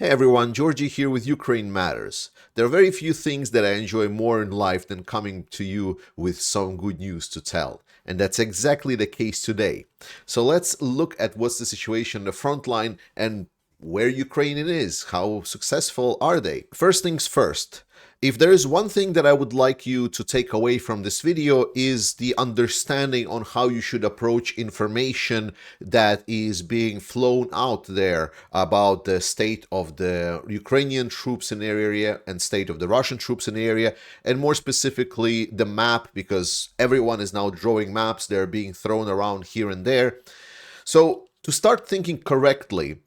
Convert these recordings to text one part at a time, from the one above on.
Hey everyone, Georgie here with Ukraine Matters. There are very few things that I enjoy more in life than coming to you with some good news to tell. And that's exactly the case today. So let's look at what's the situation on the front line and where Ukraine is. How successful are they? First things first. If there is one thing that I would like you to take away from this video is the understanding on how you should approach information that is being flown out there about the state of the Ukrainian troops in the area and state of the Russian troops in the area, and more specifically the map, because everyone is now drawing maps. They're being thrown around here and there. So to start thinking correctly,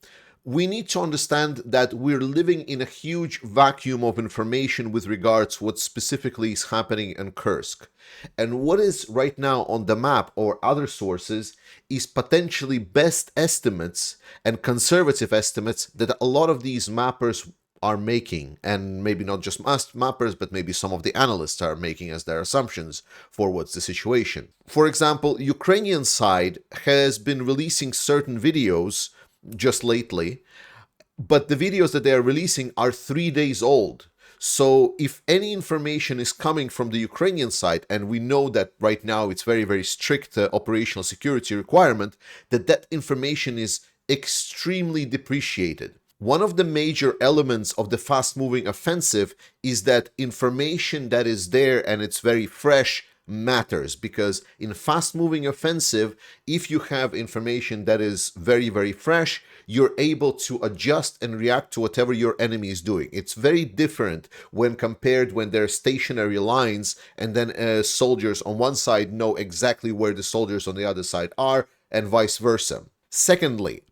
we need to understand that we're living in a huge vacuum of information with regards to what specifically is happening in Kursk. And what is right now on the map or other sources is potentially best estimates and conservative estimates that a lot of these mappers are making, and maybe not just mappers, but maybe some of the analysts are making as their assumptions for what's the situation. For example, Ukrainian side has been releasing certain videos just lately, but the videos that they are releasing are 3 days old. So if any information is coming from the Ukrainian side, and we know that right now it's very, very strict operational security requirement, that information is extremely depreciated. One of the major elements of the fast-moving offensive is that information that is there and it's very fresh matters, because in fast-moving offensive, if you have information that is very, very fresh, you're able to adjust and react to whatever your enemy is doing. It's very different when compared when there are stationary lines and then soldiers on one side know exactly where the soldiers on the other side are, and vice versa. Secondly,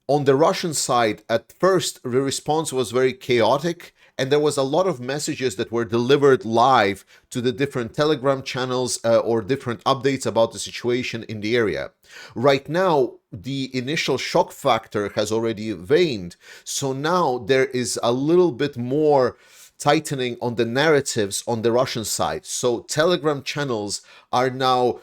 on the Russian side, at first the response was very chaotic, and there was a lot of messages that were delivered live to the different Telegram channels or different updates about the situation in the area. Right now, the initial shock factor has already waned, so now there is a little bit more tightening on the narratives on the Russian side. So Telegram channels are now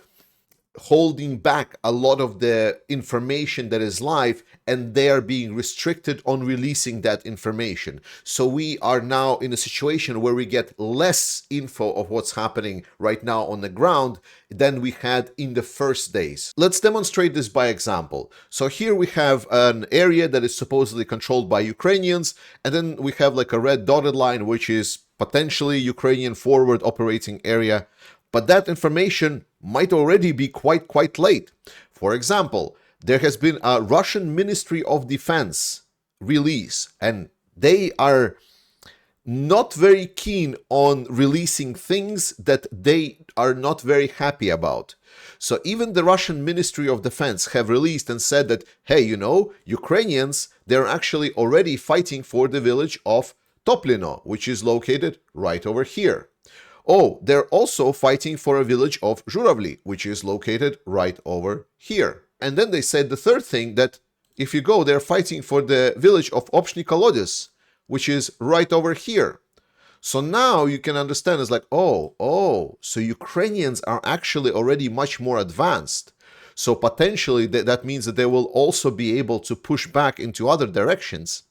holding back a lot of the information that is live, and they are being restricted on releasing that information. So we are now in a situation where we get less info of what's happening right now on the ground than we had in the first days. Let's demonstrate this by example. So here we have an area that is supposedly controlled by Ukrainians, and then we have like a red dotted line, which is potentially Ukrainian forward operating area. But that information might already be quite late. For example, there has been a Russian Ministry of Defense release, and they are not very keen on releasing things that they are not very happy about. So even the Russian Ministry of Defense have released and said that, hey, you know, Ukrainians, they're actually already fighting for the village of Toplino, which is located right over here. Oh, they're also fighting for a village of Zhuravli, which is located right over here. And then they said the third thing, that if you go, they're fighting for the village of Obshny Kolodez, which is right over here. So now you can understand, it's like, oh, so Ukrainians are actually already much more advanced. So potentially that means that they will also be able to push back into other directions.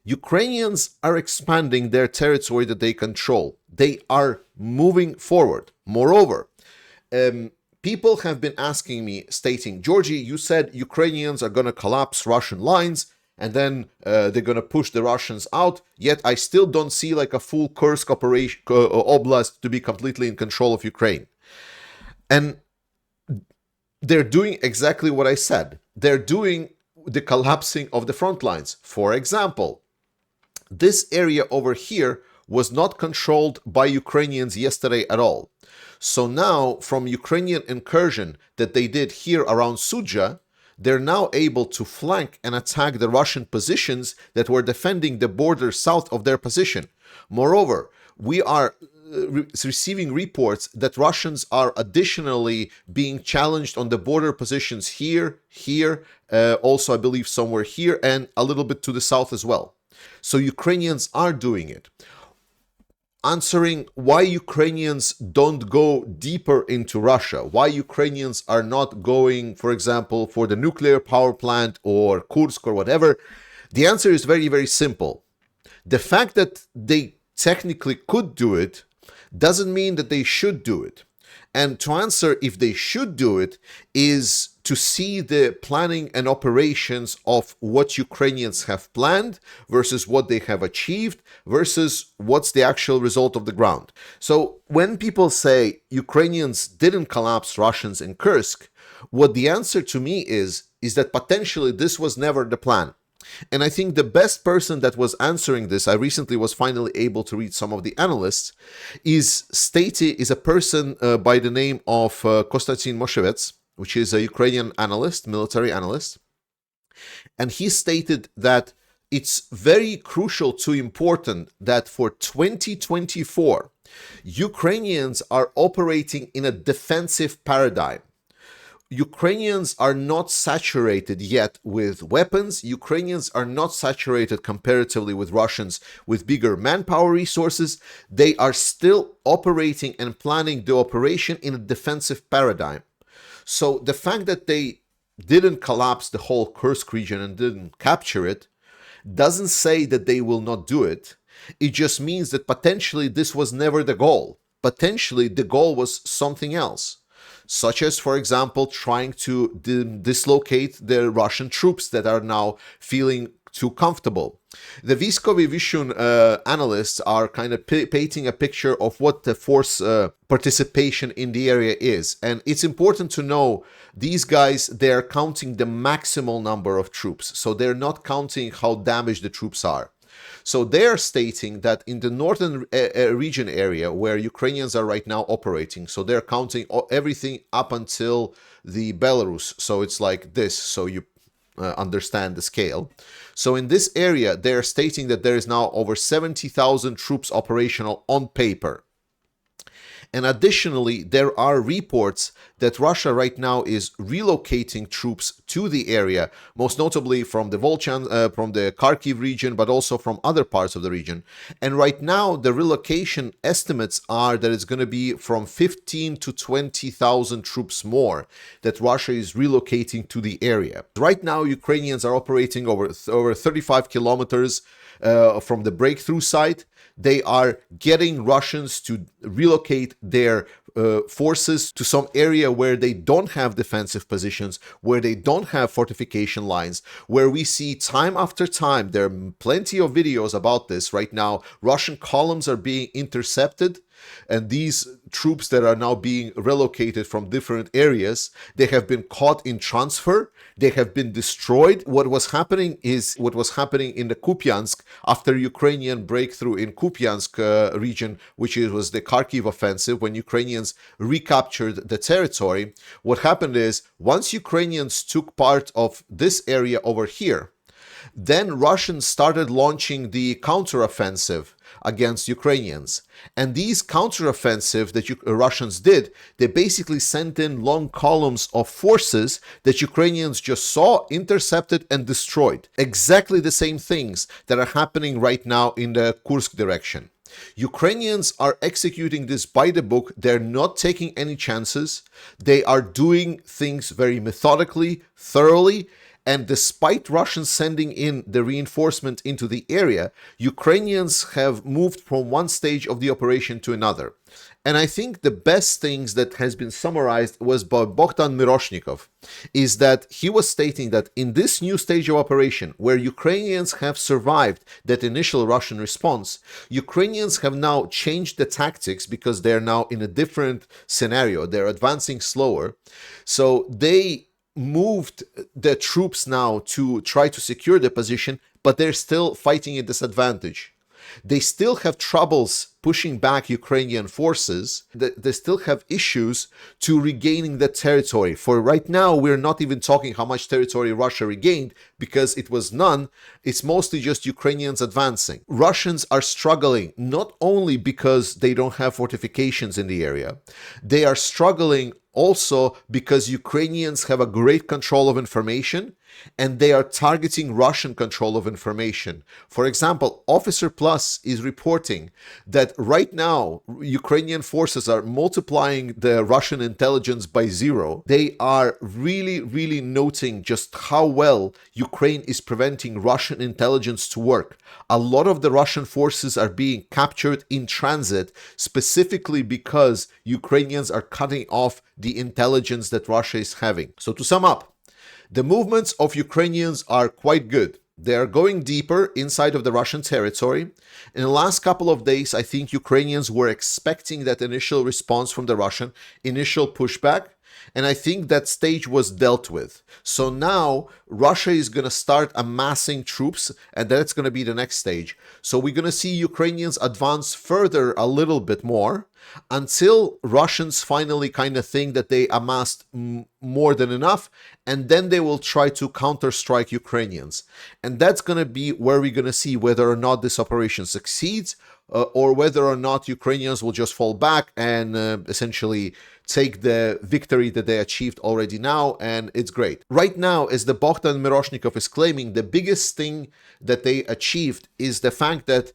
Ukrainians are expanding their territory that they control. They are moving forward. Moreover, people have been asking me, stating, Georgie, you said Ukrainians are going to collapse Russian lines and then they're going to push the Russians out, yet I still don't see like a full Kursk operation, oblast to be completely in control of Ukraine. And they're doing exactly what I said. They're doing the collapsing of the front lines. For example, this area over here was not controlled by Ukrainians yesterday at all. So now, from Ukrainian incursion that they did here around Sudzha, they're now able to flank and attack the Russian positions that were defending the border south of their position. Moreover, we are receiving reports that Russians are additionally being challenged on the border positions here, also I believe somewhere here, and a little bit to the south as well. So Ukrainians are doing it. Answering why Ukrainians don't go deeper into Russia, why Ukrainians are not going, for example, for the nuclear power plant or Kursk or whatever, The answer is very, very simple. The fact that they technically could do it doesn't mean that they should do it. And to answer if they should do it is to see the planning and operations of what Ukrainians have planned versus what they have achieved versus what's the actual result of the ground. So when people say Ukrainians didn't collapse Russians in Kursk, what the answer to me is that potentially this was never the plan. And I think the best person that was answering this, I recently was finally able to read some of the analysts, is a person by the name of Konstantin Moshevets, which is a Ukrainian analyst, military analyst. And he stated that it's very crucial to important that for 2024, Ukrainians are operating in a defensive paradigm. Ukrainians are not saturated yet with weapons. Ukrainians are not saturated comparatively with Russians with bigger manpower resources. They are still operating and planning the operation in a defensive paradigm. So the fact that they didn't collapse the whole Kursk region and didn't capture it doesn't say that they will not do it. It just means that potentially this was never the goal. Potentially the goal was something else, such as, for example, trying to dislocate the Russian troops that are now feeling too comfortable. The Vyskovy Vyshun analysts are kind of painting a picture of what the force participation in the area is. And it's important to know these guys, they're counting the maximal number of troops. So they're not counting how damaged the troops are. So they're stating that in the northern region area where Ukrainians are right now operating, so they're counting everything up until the Belarus. So it's like this, so you understand the scale. So in this area, they're stating that there is now over 70,000 troops operational on paper. And additionally, there are reports that Russia right now is relocating troops to the area, most notably from the from the Kharkiv region, but also from other parts of the region. And right now, the relocation estimates are that it's going to be from 15 to 20,000 troops more that Russia is relocating to the area. Right now, Ukrainians are operating over 35 kilometers from the breakthrough site. They are getting Russians to relocate their forces to some area where they don't have defensive positions, where they don't have fortification lines, where we see time after time, there are plenty of videos about this right now, Russian columns are being intercepted. And these troops that are now being relocated from different areas, they have been caught in transfer. They have been destroyed. What was happening in the Kupiansk after Ukrainian breakthrough in Kupiansk region, which was the Kharkiv offensive, when Ukrainians recaptured the territory. What happened is once Ukrainians took part of this area over here, then Russians started launching the counteroffensive against Ukrainians. And these counteroffensive that Russians did, they basically sent in long columns of forces that Ukrainians just saw, intercepted, and destroyed. Exactly the same things that are happening right now in the Kursk direction. Ukrainians are executing this by the book. They're not taking any chances. They are doing things very methodically, thoroughly. And despite Russians sending in the reinforcement into the area, Ukrainians have moved from one stage of the operation to another. And I think the best things that has been summarized was by Bogdan Miroshnikov, is that he was stating that in this new stage of operation, where Ukrainians have survived that initial Russian response, Ukrainians have now changed the tactics because they're now in a different scenario. They're advancing slower. So they moved the troops now to try to secure the position, but they're still fighting a disadvantage. They still have troubles pushing back Ukrainian forces. They still have issues to regaining the territory. For right now, we're not even talking how much territory Russia regained because it was none. It's mostly just Ukrainians advancing. Russians are struggling not only because they don't have fortifications in the area. They are struggling also because Ukrainians have a great control of information and they are targeting Russian control of information. For example, Officer Plus is reporting that right now Ukrainian forces are multiplying the Russian intelligence by 0. They are really noting just how well Ukraine is preventing Russian intelligence to work. A lot of the Russian forces are being captured in transit specifically because Ukrainians are cutting off the intelligence that Russia is having. So to sum up, the movements of Ukrainians are quite good. They are going deeper inside of the Russian territory. In the last couple of days, I think Ukrainians were expecting that initial response from the Russian, initial pushback, and I think that stage was dealt with. So now Russia is going to start amassing troops, and that's going to be the next stage. So we're going to see Ukrainians advance further a little bit more until Russians finally kind of think that they amassed more than enough, and then they will try to counter-strike Ukrainians. And that's going to be where we're going to see whether or not this operation succeeds, or whether or not Ukrainians will just fall back and essentially take the victory that they achieved already now, and it's great. Right now, as the Bogdan Miroshnikov is claiming, the biggest thing that they achieved is the fact that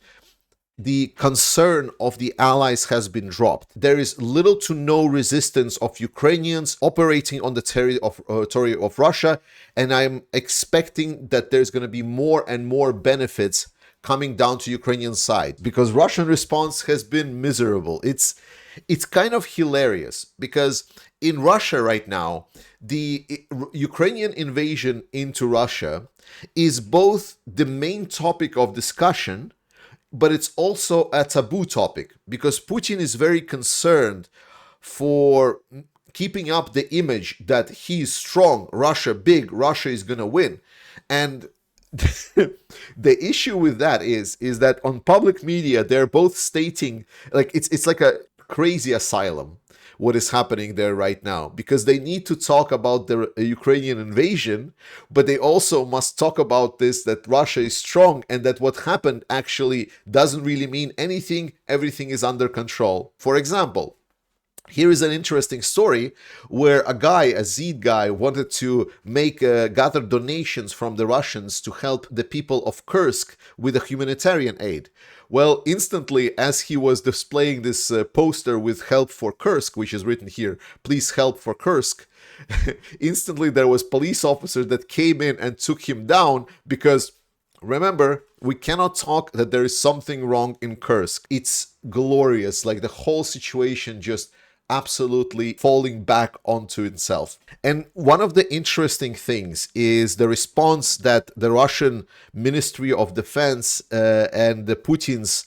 the concern of the allies has been dropped. There is little to no resistance of Ukrainians operating on the territory of Russia, and I'm expecting that there's going to be more and more benefits coming down to Ukrainian side, because Russian response has been miserable. It's kind of hilarious because in Russia right now, the Ukrainian invasion into Russia is both the main topic of discussion, but it's also a taboo topic because Putin is very concerned for keeping up the image that he's strong, Russia big, Russia is going to win. And the issue with that is that on public media, they're both stating, like, it's like a crazy asylum what is happening there right now, because they need to talk about the Ukrainian invasion, but they also must talk about this, that Russia is strong and that what happened actually doesn't really mean anything, everything is under control. For example, here is an interesting story where a guy, a Zed guy, wanted to gather donations from the Russians to help the people of Kursk with a humanitarian aid. Well, instantly, as he was displaying this poster with help for Kursk, which is written here, please help for Kursk, instantly there was police officers that came in and took him down because, remember, we cannot talk that there is something wrong in Kursk. It's glorious, like the whole situation just absolutely falling back onto itself. And one of the interesting things is the response that the Russian Ministry of Defense and the Putin's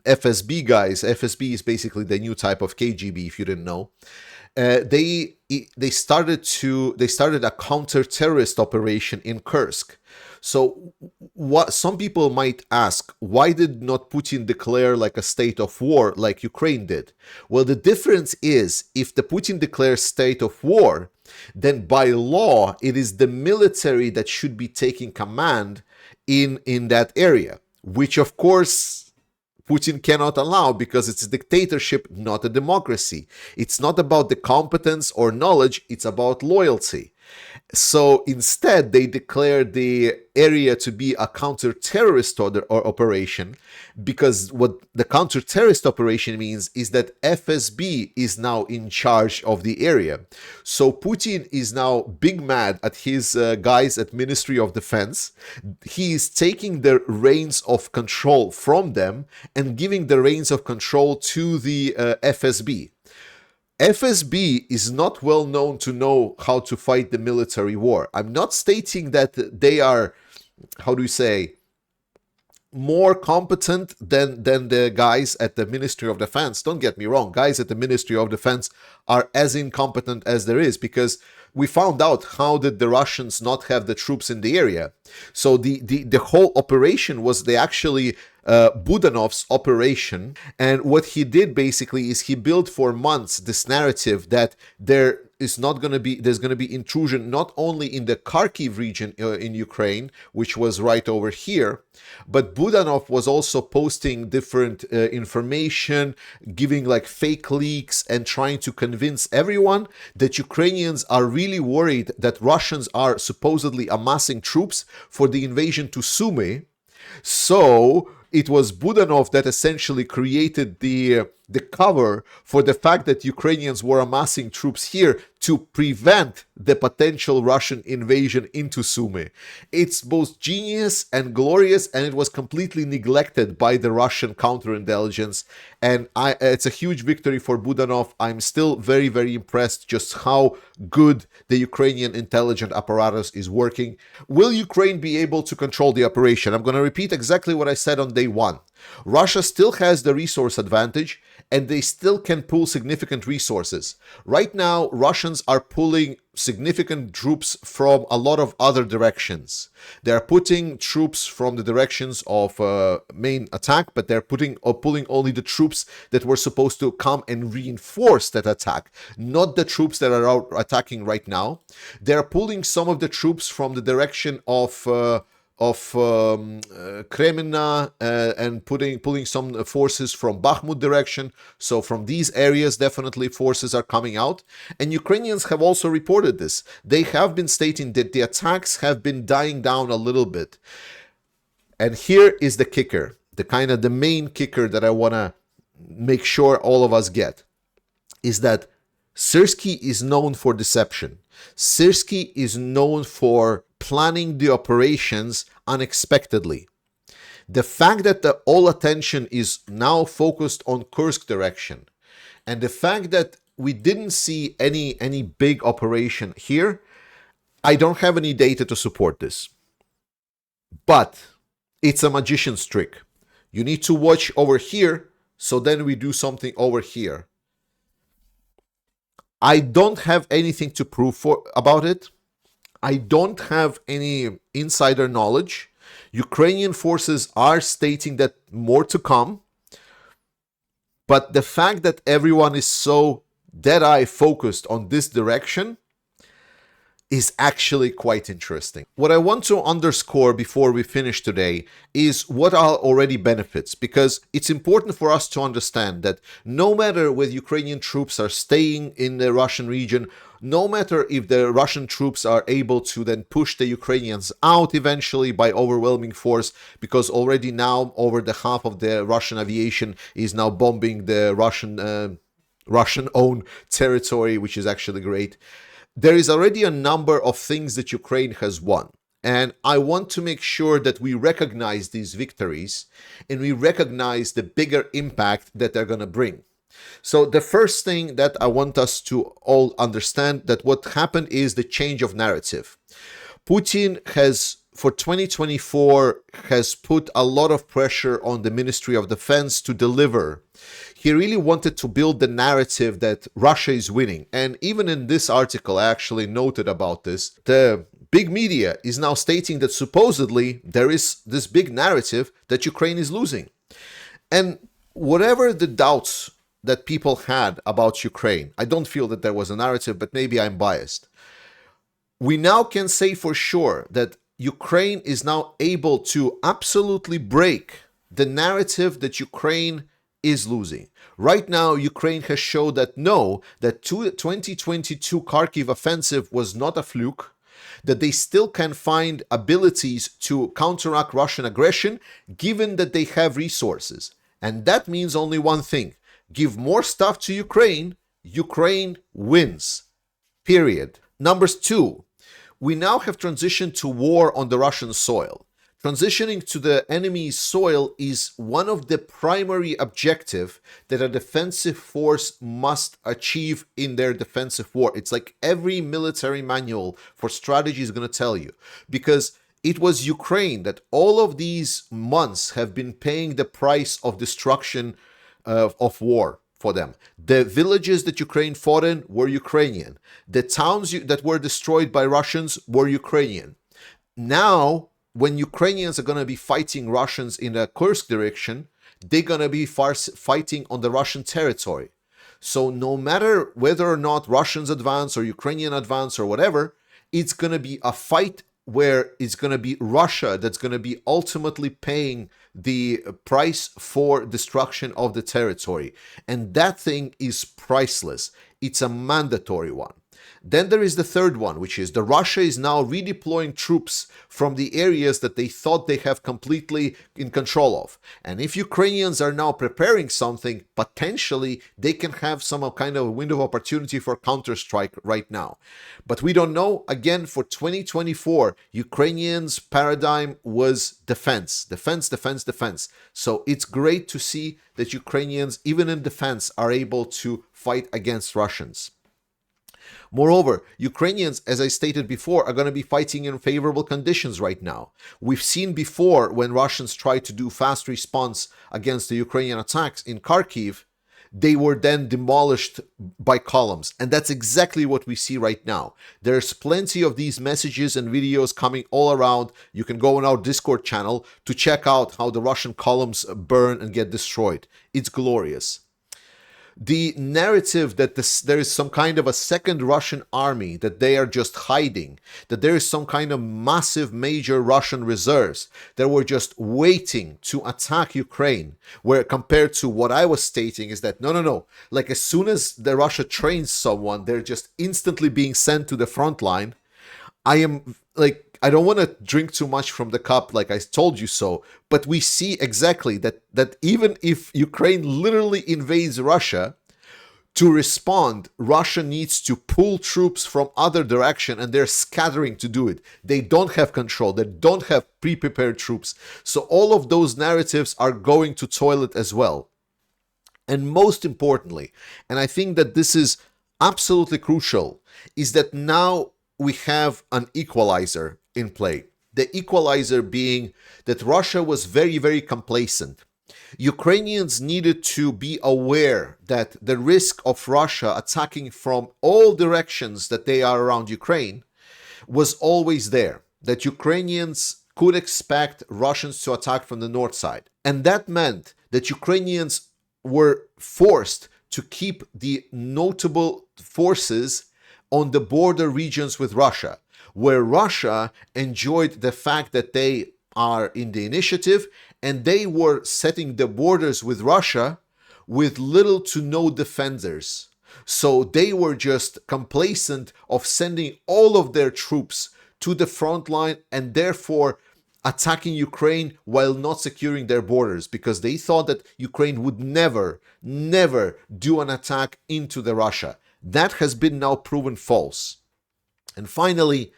FSB guys, FSB is basically the new type of KGB if you didn't know, they started a counter-terrorist operation in Kursk. So what some people might ask, why did not Putin declare like a state of war like Ukraine did? Well, the difference is if the Putin declares state of war, then by law it is the military that should be taking command in that area, which of course Putin cannot allow because it's a dictatorship, not a democracy. It's not about the competence or knowledge, it's about loyalty. So instead, they declared the area to be a counter-terrorist operation, because what the counter-terrorist operation means is that FSB is now in charge of the area. So Putin is now big mad at his guys at Ministry of Defense. He is taking the reins of control from them and giving the reins of control to the FSB. FSB is not well known to know how to fight the military war. I'm not stating that they are, how do you say, more competent than the guys at the Ministry of Defense. Don't get me wrong, guys at the Ministry of Defense are as incompetent as there is, because we found out how did the Russians not have the troops in the area. So the whole operation was actually Budanov's operation, and what he did basically is he built for months this narrative that is not going to be, there's going to be intrusion not only in the Kharkiv region in Ukraine, which was right over here, but Budanov was also posting different information, giving like fake leaks and trying to convince everyone that Ukrainians are really worried that Russians are supposedly amassing troops for the invasion to Sumy. So it was Budanov that essentially created the cover for the fact that Ukrainians were amassing troops here to prevent the potential Russian invasion into Sumy. It's both genius and glorious, and it was completely neglected by the Russian counterintelligence. And it's a huge victory for Budanov. I'm still very, very impressed just how good the Ukrainian intelligence apparatus is working. Will Ukraine be able to control the operation? I'm going to repeat exactly what I said on day one. Russia still has the resource advantage, and they still can pull significant resources. Right now, Russians are pulling significant troops from a lot of other directions. They're putting troops from the directions of main attack, but they're pulling only the troops that were supposed to come and reinforce that attack, not the troops that are out attacking right now. They're pulling some of the troops from the direction of Kreminna and pulling some forces from Bakhmut direction. So from these areas, definitely forces are coming out. And Ukrainians have also reported this. They have been stating that the attacks have been dying down a little bit. And here is the kicker, the main kicker that I want to make sure all of us get, is that Syrsky is known for deception. Syrsky is known for planning the operations unexpectedly. The fact that all attention is now focused on Kursk direction, and the fact that we didn't see any big operation here, I don't have any data to support this. But it's a magician's trick. You need to watch over here, so then we do something over here. I don't have anything to prove about it. I don't have any insider knowledge. Ukrainian forces are stating that more to come. But the fact that everyone is so dead-eye focused on this direction is actually quite interesting. What I want to underscore before we finish today is what are already benefits, because it's important for us to understand that no matter whether Ukrainian troops are staying in the Russian region, no matter if the Russian troops are able to then push the Ukrainians out eventually by overwhelming force, because already now over the half of the Russian aviation is now bombing the Russian-owned territory, which is actually great. There is already a number of things that Ukraine has won. And I want to make sure that we recognize these victories and we recognize the bigger impact that they're going to bring. So the first thing that I want us to all understand, that what happened is the change of narrative. Putin has, for 2024, has put a lot of pressure on the Ministry of Defense to deliver. He really wanted to build the narrative that Russia is winning. And even in this article, I actually noted about this. The big media is now stating that supposedly there is this big narrative that Ukraine is losing. And whatever the doubts that people had about Ukraine, I don't feel that there was a narrative, but maybe I'm biased. We now can say for sure that Ukraine is now able to absolutely break the narrative that Ukraine is losing. Right now, Ukraine has shown that no, that 2022 Kharkiv offensive was not a fluke, that they still can find abilities to counteract Russian aggression, given that they have resources. And that means only one thing: give more stuff to Ukraine, Ukraine wins. Period. Number two, we now have transitioned to war on the Russian soil. Transitioning to the enemy's soil is one of the primary objectives that a defensive force must achieve in their defensive war. It's like every military manual for strategy is going to tell you, because it was Ukraine that all of these months have been paying the price of destruction of war for them. The villages that Ukraine fought in were Ukrainian. The towns that were destroyed by Russians were Ukrainian. Now, when Ukrainians are going to be fighting Russians in the Kursk direction, they're going to be fighting on the Russian territory. So no matter whether or not Russians advance or Ukrainian advance or whatever, it's going to be a fight where it's going to be Russia that's going to be ultimately paying the price for destruction of the territory. And that thing is priceless. It's a mandatory one. Then there is the third one, which is the Russia is now redeploying troops from the areas that they thought they have completely in control of. And if Ukrainians are now preparing something, potentially they can have some kind of window of opportunity for counterstrike right now. But we don't know. Again, for 2024, Ukrainians' paradigm was defense, defense, defense, defense. So it's great to see that Ukrainians, even in defense, are able to fight against Russians. Moreover, Ukrainians, as I stated before, are going to be fighting in favorable conditions right now. We've seen before when Russians tried to do fast response against the Ukrainian attacks in Kharkiv, they were then demolished by columns. And that's exactly what we see right now. There's plenty of these messages and videos coming all around. You can go on our Discord channel to check out how the Russian columns burn and get destroyed. It's glorious. The narrative that there is some kind of a second Russian army, that they are just hiding, that there is some kind of massive major Russian reserves that were just waiting to attack Ukraine, where compared to what I was stating is that no, like as soon as the Russia trains someone, they're just instantly being sent to the front line. I don't want to drink too much from the cup like I told you so, but we see exactly that even if Ukraine literally invades Russia, to respond, Russia needs to pull troops from other direction, and they're scattering to do it. They don't have control. They don't have pre-prepared troops. So all of those narratives are going to toilet as well. And most importantly, and I think that this is absolutely crucial, is that now we have an equalizer in play. The equalizer being that Russia was very, very complacent. Ukrainians needed to be aware that the risk of Russia attacking from all directions that they are around Ukraine was always there. That Ukrainians could expect Russians to attack from the north side. And that meant that Ukrainians were forced to keep the notable forces on the border regions with Russia, where Russia enjoyed the fact that they are in the initiative and they were setting the borders with Russia with little to no defenders. So they were just complacent of sending all of their troops to the front line and therefore attacking Ukraine while not securing their borders, because they thought that Ukraine would never do an attack into the Russia. That has been now proven false. And finally,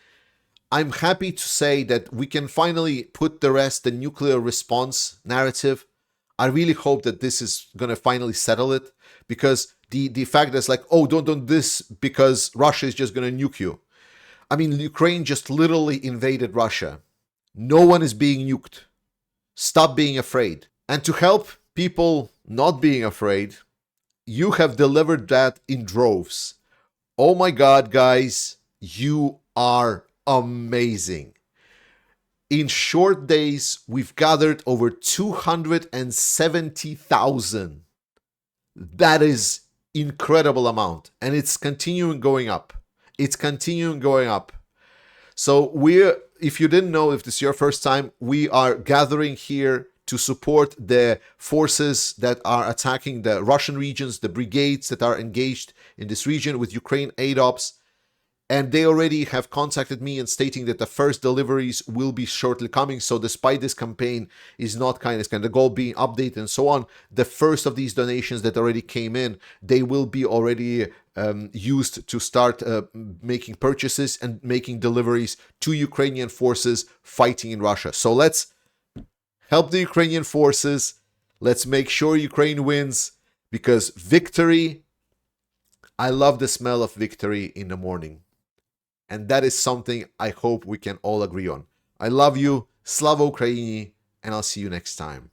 I'm happy to say that we can finally put to rest the nuclear response narrative. I really hope that this is going to finally settle it, because the fact that it's like, oh, don't do this because Russia is just going to nuke you. I mean, Ukraine just literally invaded Russia. No one is being nuked. Stop being afraid. And to help people not being afraid, you have delivered that in droves. Oh my God, guys, you are amazing. In short days, we've gathered over 270,000. That is incredible amount. And it's continuing going up. It's continuing going up. So if you didn't know, if this is your first time, we are gathering here to support the forces that are attacking the Russian regions, the brigades that are engaged in this region with Ukraine aid ops. And they already have contacted me and stating that the first deliveries will be shortly coming. So despite this campaign is not kind of the goal being updated and so on, the first of these donations that already came in, they will be already used to start making purchases and making deliveries to Ukrainian forces fighting in Russia. So let's help the Ukrainian forces. Let's make sure Ukraine wins, because victory, I love the smell of victory in the morning. And that is something I hope we can all agree on. I love you. Slava Ukraini. And I'll see you next time.